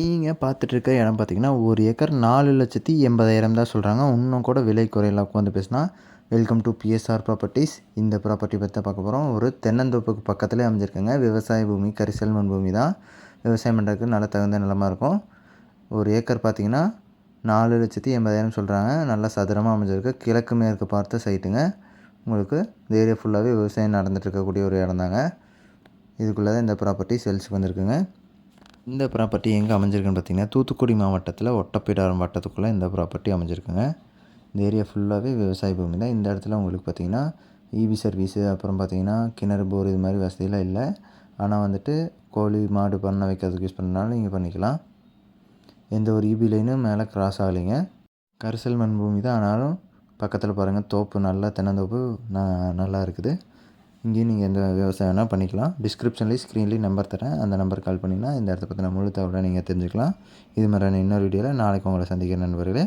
நீங்க பார்த்துட்டு இருக்க இடம் பார்த்தீங்கன்னா, 1 ஏக்கர் 4,80,000 தான் சொல்றாங்க. இன்னும் கூட விலை குறையலாம் உட்காந்து பேசினா. Welcome to PSR properties. இந்த ப்ராப்பர்ட்டி பத்தி தான் பார்க்க போறோம். ஒரு தென்னந்தோப்புக்கு பக்கத்திலே அமைஞ்சிருக்குங்க. விவசாய பூமி, கரிசல் மண் பூமி தான். விவசாயம் பண்ணுறதுக்கு நல்ல தகுந்த நிலமா இருக்கும். 1 ஏக்கர் பார்த்தீங்கன்னா, 4,80,000 சொல்றாங்க. நல்லா சதுரமா அமைஞ்சிருக்கு. கிழக்கு மேற்கு பார்த்த சைட்டுங்க. உங்களுக்கு இந்த ஏரியா ஃபுல்லாவே விவசாயம் நடந்துட்டு இருக்கக்கூடிய ஒரு இடம் தாங்க. இதுக்குள்ள தான் இந்த ப்ராப்பர்ட்டி சேல்ஸ்க்கு வந்திருக்குங்க. இந்த ப்ராப்பர்ட்டி எங்கே அமைஞ்சிருக்குன்னு பார்த்தீங்கன்னா, தூத்துக்குடி மாவட்டத்தில் ஒட்டப்பிடாரம் வட்டத்துக்குள்ளே இந்த ப்ராப்பர்ட்டி அமைஞ்சிருக்குங்க. இந்த ஏரியா ஃபுல்லாகவே விவசாய பூமி தான். இந்த இடத்துல உங்களுக்கு பார்த்தீங்கன்னா, இபி சர்வீஸு, அப்புறம் பார்த்தீங்கன்னா கிணறு, போர் இது மாதிரி வசதியெல்லாம் இல்லை. ஆனால் வந்துட்டு கோழி, மாடு பண்ணை வைக்கிறதுக்கு யூஸ் பண்ணுறதுனால நீங்கள் பண்ணிக்கலாம். எந்த ஒரு இபி லைனும் மேலே கிராஸ் ஆகலைங்க. கரிசல் மண் பூமி தான். ஆனாலும் பக்கத்தில் பாருங்கள், தோப்பு நல்லா தென்னந்தோப்பு நல்லா இருக்குது. இங்கேயும் நீங்கள் எந்த விவசாயம் வேணால் பண்ணிக்கலாம். டிஸ்கிரிப்ஷன்லேயும் ஸ்க்ரீன்லேயும் நம்பர் தரேன். அந்த நம்பருக்கு கால் பண்ணிங்கன்னா இந்த இடத்த பற்றின முழு தகவலை நீங்கள் தெரிஞ்சுக்கலாம். இது மாதிரியான இன்னொரு வீடியோவில் நாளைக்கு உங்களை சந்திக்கிறேன் நண்பர்களே.